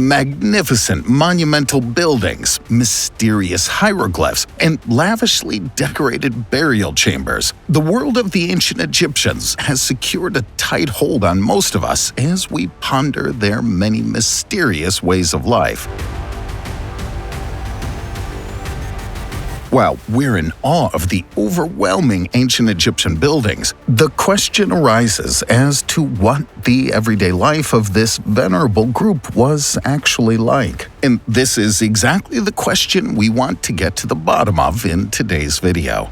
magnificent monumental buildings, mysterious hieroglyphs, and lavishly decorated burial chambers, the world of the ancient Egyptians has secured a tight hold on most of us as we ponder their many mysterious ways of life. While we're in awe of the overwhelming ancient Egyptian buildings, the question arises as to what the everyday life of this venerable group was actually like. And this is exactly the question we want to get to the bottom of in today's video.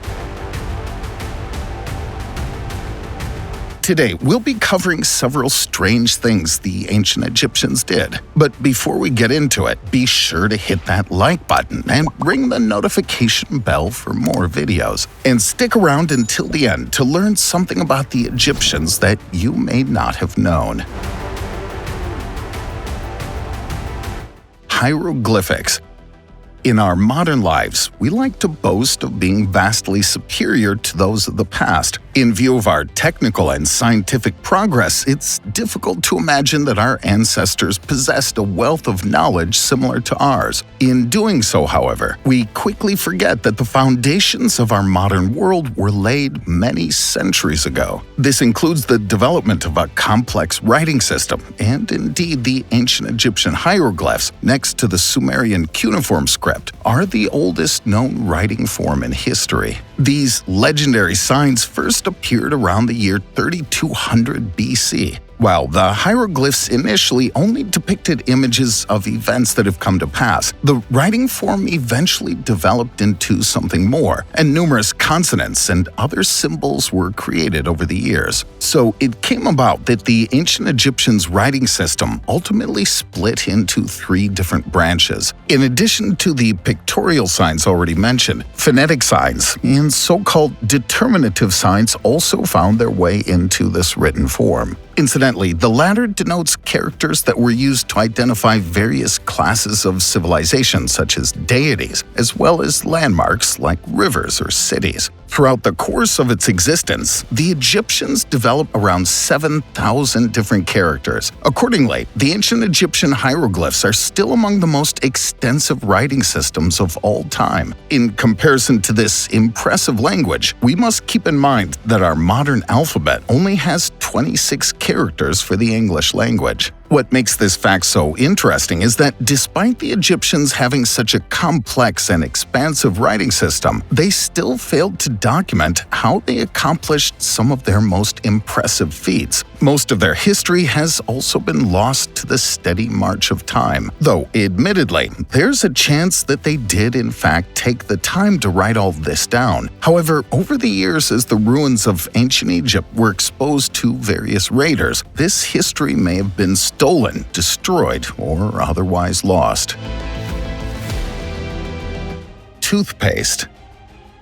Today, we'll be covering several strange things the ancient Egyptians did. But before we get into it, be sure to hit that like button and ring the notification bell for more videos. And stick around until the end to learn something about the Egyptians that you may not have known. Hieroglyphics. In our modern lives, we like to boast of being vastly superior to those of the past. In view of our technical and scientific progress, it's difficult to imagine that our ancestors possessed a wealth of knowledge similar to ours. In doing so, however, we quickly forget that the foundations of our modern world were laid many centuries ago. This includes the development of a complex writing system, and indeed the ancient Egyptian hieroglyphs, next to the Sumerian cuneiform script, are the oldest known writing form in history. These legendary signs first appeared around the year 3200 BC. While the hieroglyphs initially only depicted images of events that have come to pass, the writing form eventually developed into something more, and numerous consonants and other symbols were created over the years. So it came about that the ancient Egyptians' writing system ultimately split into three different branches. In addition to the pictorial signs already mentioned, phonetic signs and so-called determinative signs also found their way into this written form. Incidentally, the latter denotes characters that were used to identify various classes of civilization, such as deities, as well as landmarks like rivers or cities. Throughout the course of its existence, the Egyptians developed around 7,000 different characters. Accordingly, the ancient Egyptian hieroglyphs are still among the most extensive writing systems of all time. In comparison to this impressive language, we must keep in mind that our modern alphabet only has 26 characters for the English language. What makes this fact so interesting is that despite the Egyptians having such a complex and expansive writing system, they still failed to document how they accomplished some of their most impressive feats. Most of their history has also been lost to the steady march of time, though admittedly, there's a chance that they did in fact take the time to write all this down. However, over the years as the ruins of ancient Egypt were exposed to various raiders, this history may have been stolen, destroyed, or otherwise lost. Toothpaste.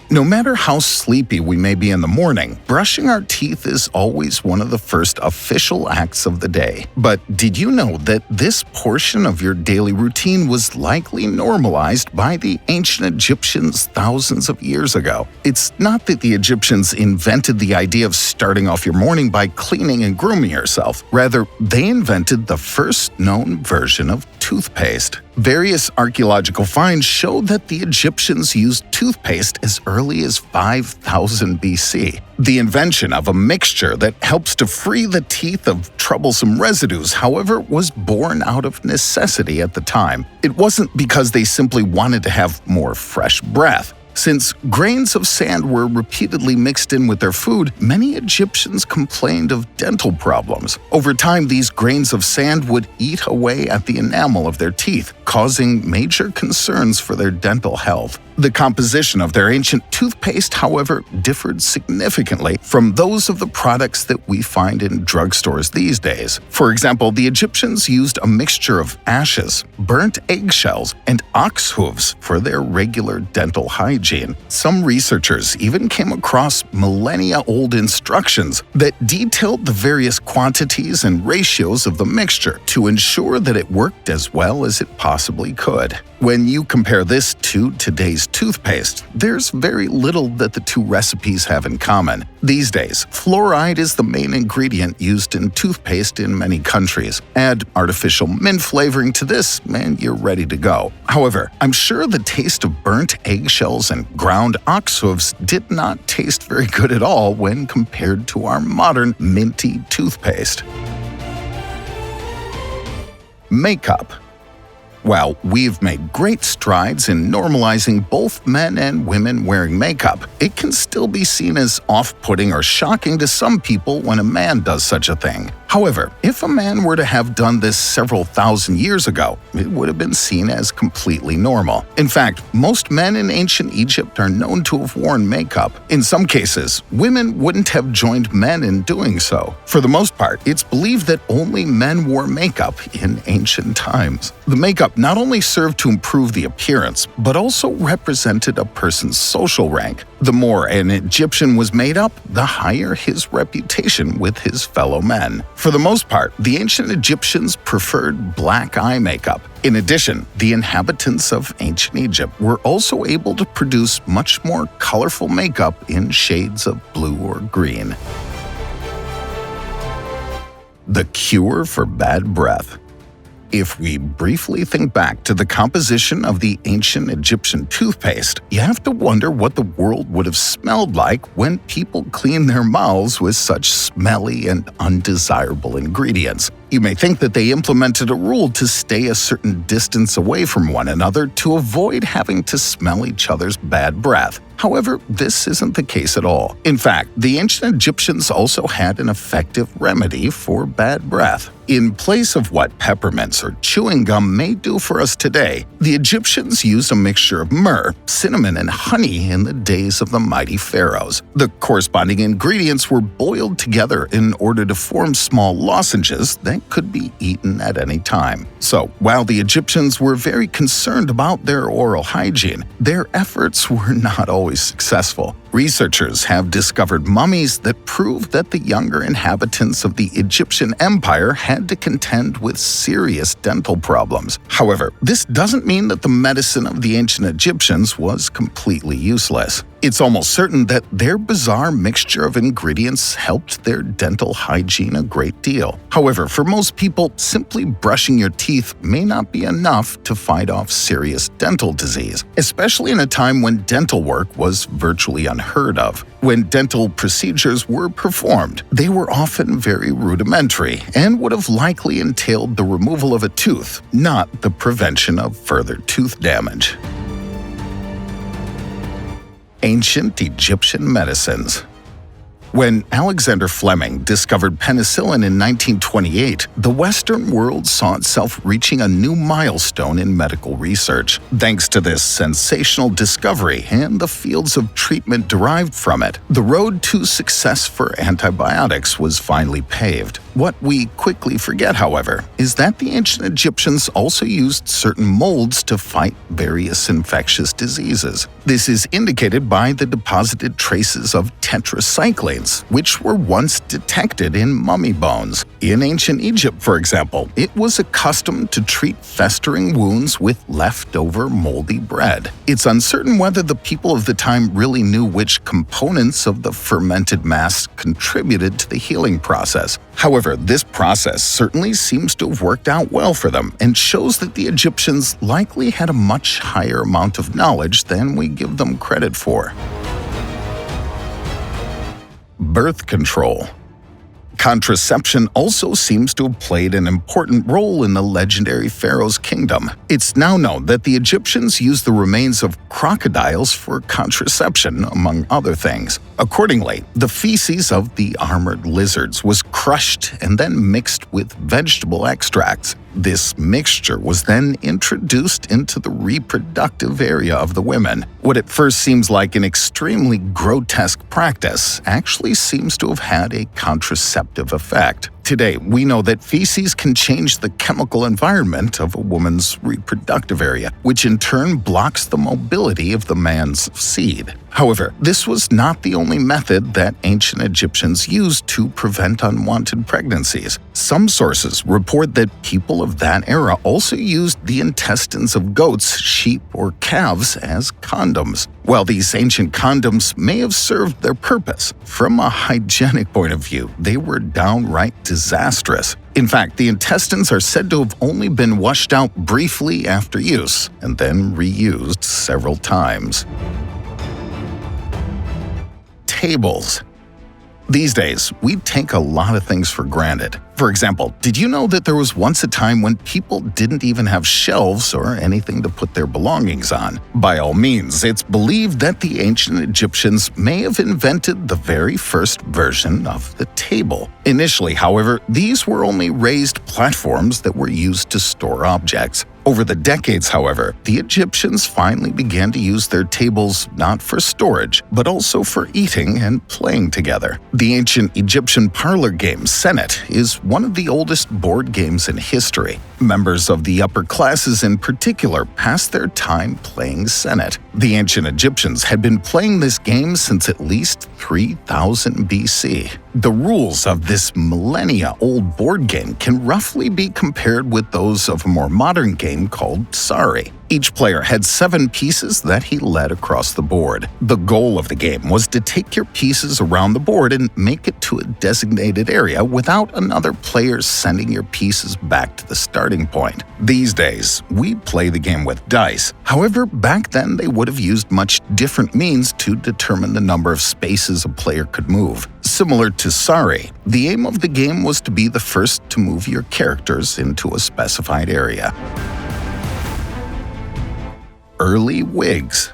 No matter how sleepy we may be in the morning, brushing our teeth is always one of the first official acts of the day. But did you know that this portion of your daily routine was likely normalized by the ancient Egyptians thousands of years ago? It's not that the Egyptians invented the idea of starting off your morning by cleaning and grooming yourself. Rather, they invented the first known version of toothpaste. Various archaeological finds show that the Egyptians used toothpaste as early as 5000 BC. The invention of a mixture that helps to free the teeth of troublesome residues, however, was born out of necessity at the time. It wasn't because they simply wanted to have more fresh breath. Since grains of sand were repeatedly mixed in with their food, many Egyptians complained of dental problems. Over time, these grains of sand would eat away at the enamel of their teeth, causing major concerns for their dental health. The composition of their ancient toothpaste, however, differed significantly from those of the products that we find in drugstores these days. For example, the Egyptians used a mixture of ashes, burnt eggshells, and ox hooves for their regular dental hygiene. hygiene. Some researchers even came across millennia-old instructions that detailed the various quantities and ratios of the mixture to ensure that it worked as well as it possibly could. When you compare this to today's toothpaste, there's very little that the two recipes have in common. These days, fluoride is the main ingredient used in toothpaste in many countries. Add artificial mint flavoring to this, and you're ready to go. However, I'm sure the taste of burnt eggshells and ground ox hooves did not taste very good at all when compared to our modern minty toothpaste. Makeup. While we've made great strides in normalizing both men and women wearing makeup, it can still be seen as off-putting or shocking to some people when a man does such a thing. However, if a man were to have done this several thousand years ago, it would have been seen as completely normal. In fact, most men in ancient Egypt are known to have worn makeup. In some cases, women wouldn't have joined men in doing so. For the most part, it's believed that only men wore makeup in ancient times. The makeup not only served to improve the appearance, but also represented a person's social rank. The more an Egyptian was made up, the higher his reputation with his fellow men. For the most part, the ancient Egyptians preferred black eye makeup. In addition, the inhabitants of ancient Egypt were also able to produce much more colorful makeup in shades of blue or green. The cure for bad breath. If we briefly think back to the composition of the ancient Egyptian toothpaste, you have to wonder what the world would have smelled like when people cleaned their mouths with such smelly and undesirable ingredients. You may think that they implemented a rule to stay a certain distance away from one another to avoid having to smell each other's bad breath. However, this isn't the case at all. In fact, the ancient Egyptians also had an effective remedy for bad breath. In place of what peppermints or chewing gum may do for us today, the Egyptians used a mixture of myrrh, cinnamon, and honey in the days of the mighty pharaohs. The corresponding ingredients were boiled together in order to form small lozenges that could be eaten at any time. So, while the Egyptians were very concerned about their oral hygiene, their efforts were not always successful. Researchers have discovered mummies that prove that the younger inhabitants of the Egyptian Empire had to contend with serious dental problems. However, this doesn't mean that the medicine of the ancient Egyptians was completely useless. It's almost certain that their bizarre mixture of ingredients helped their dental hygiene a great deal. However, for most people, simply brushing your teeth may not be enough to fight off serious dental disease, especially in a time when dental work was virtually unheard of. When dental procedures were performed, they were often very rudimentary and would have likely entailed the removal of a tooth, not the prevention of further tooth damage. Ancient Egyptian medicines. When Alexander Fleming discovered penicillin in 1928, the Western world saw itself reaching a new milestone in medical research. Thanks to this sensational discovery and the fields of treatment derived from it, the road to success for antibiotics was finally paved. What we quickly forget, however, is that the ancient Egyptians also used certain molds to fight various infectious diseases. This is indicated by the deposited traces of tetracyclines, which were once detected in mummy bones. In ancient Egypt, for example, it was accustomed to treat festering wounds with leftover moldy bread. It's uncertain whether the people of the time really knew which components of the fermented mass contributed to the healing process. However, this process certainly seems to have worked out well for them and shows that the Egyptians likely had a much higher amount of knowledge than we give them credit for. Birth control. Contraception also seems to have played an important role in the legendary pharaoh's kingdom. It's now known that the Egyptians used the remains of crocodiles for contraception, among other things. Accordingly, the feces of the armored lizards was crushed and then mixed with vegetable extracts. This mixture was then introduced into the reproductive area of the women. What at first seems like an extremely grotesque practice actually seems to have had a contraceptive effect. Today, we know that feces can change the chemical environment of a woman's reproductive area, which in turn blocks the mobility of the man's seed. However, this was not the only method that ancient Egyptians used to prevent unwanted pregnancies. Some sources report that people of that era also used the intestines of goats, sheep, or calves as condoms. While these ancient condoms may have served their purpose, from a hygienic point of view, they were downright disastrous. In fact, the intestines are said to have only been washed out briefly after use and then reused several times. Tables. These days, we take a lot of things for granted. For example, did you know that there was once a time when people didn't even have shelves or anything to put their belongings on? By all means, it's believed that the ancient Egyptians may have invented the very first version of the table. Initially, however, these were only raised platforms that were used to store objects. Over the decades, however, the Egyptians finally began to use their tables not for storage, but also for eating and playing together. The ancient Egyptian parlor game Senet is one of the oldest board games in history. Members of the upper classes in particular passed their time playing Senet. The ancient Egyptians had been playing this game since at least 3000 BC. The rules of this millennia-old board game can roughly be compared with those of a more modern game called Sorry. Each player had 7 pieces that he led across the board. The goal of the game was to take your pieces around the board and make it to a designated area without another player sending your pieces back to the starting point. These days, we play the game with dice. However, back then they would have used much different means to determine the number of spaces a player could move. Similar to Sorry, the aim of the game was to be the first to move your characters into a specified area. Early wigs.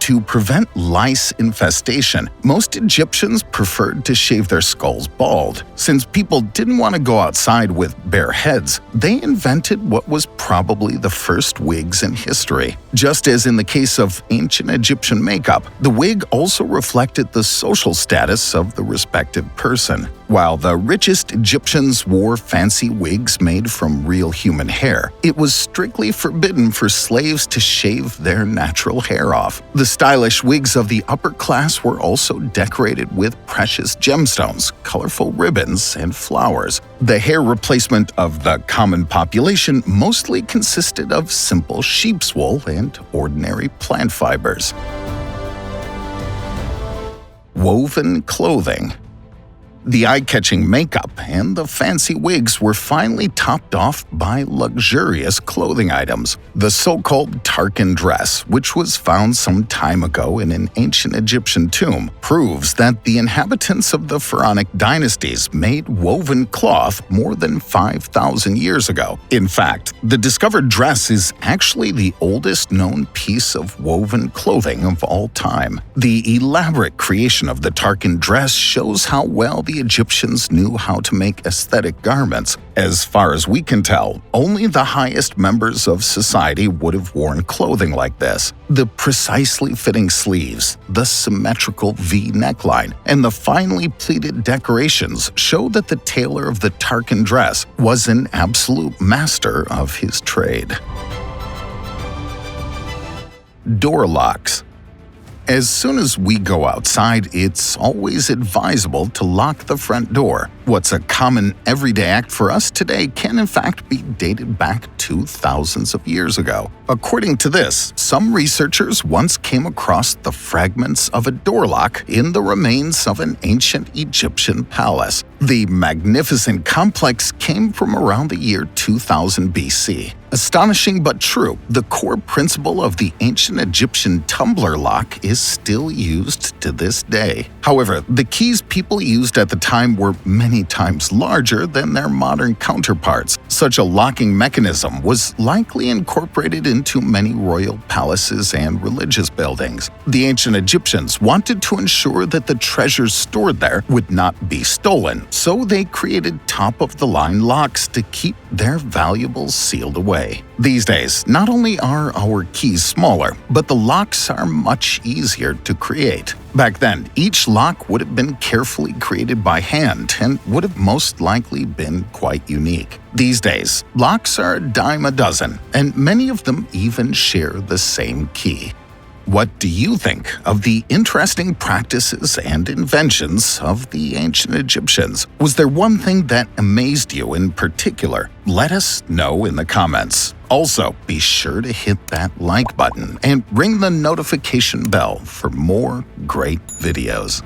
To prevent lice infestation, most Egyptians preferred to shave their skulls bald. Since people didn't want to go outside with bare heads, they invented what was probably the first wigs in history. Just as in the case of ancient Egyptian makeup, the wig also reflected the social status of the respective person. While the richest Egyptians wore fancy wigs made from real human hair, it was strictly forbidden for slaves to shave their natural hair off. The stylish wigs of the upper class were also decorated with precious gemstones, colorful ribbons, and flowers. The hair replacement of the common population mostly consisted of simple sheep's wool and ordinary plant fibers. Woven clothing. The eye-catching makeup and the fancy wigs were finally topped off by luxurious clothing items. The so-called Tarkan dress, which was found some time ago in an ancient Egyptian tomb, proves that the inhabitants of the pharaonic dynasties made woven cloth more than 5,000 years ago. In fact, the discovered dress is actually the oldest known piece of woven clothing of all time. The elaborate creation of the Tarkan dress shows how well the Egyptians knew how to make aesthetic garments. As far as we can tell, only the highest members of society would have worn clothing like this. The precisely fitting sleeves, the symmetrical V neckline, and the finely pleated decorations show that the tailor of the Tarkan dress was an absolute master of his trade. Door locks. As soon as we go outside, it's always advisable to lock the front door. What's a common everyday act for us today can in fact be dated back to thousands of years ago. According to this, some researchers once came across the fragments of a door lock in the remains of an ancient Egyptian palace. The magnificent complex came from around the year 2000 BC. Astonishing but true, the core principle of the ancient Egyptian tumbler lock is still used to this day. However, the keys people used at the time were many times larger than their modern counterparts. Such a locking mechanism was likely incorporated into many royal palaces and religious buildings. The ancient Egyptians wanted to ensure that the treasures stored there would not be stolen, so they created top-of-the-line locks to keep their valuables sealed away. These days, not only are our keys smaller, but the locks are much easier to create. Back then, each lock would have been carefully created by hand and would have most likely been quite unique. These days, locks are a dime a dozen, and many of them even share the same key. What do you think of the interesting practices and inventions of the ancient Egyptians? Was there one thing that amazed you in particular? Let us know in the comments. Also, be sure to hit that like button and ring the notification bell for more great videos.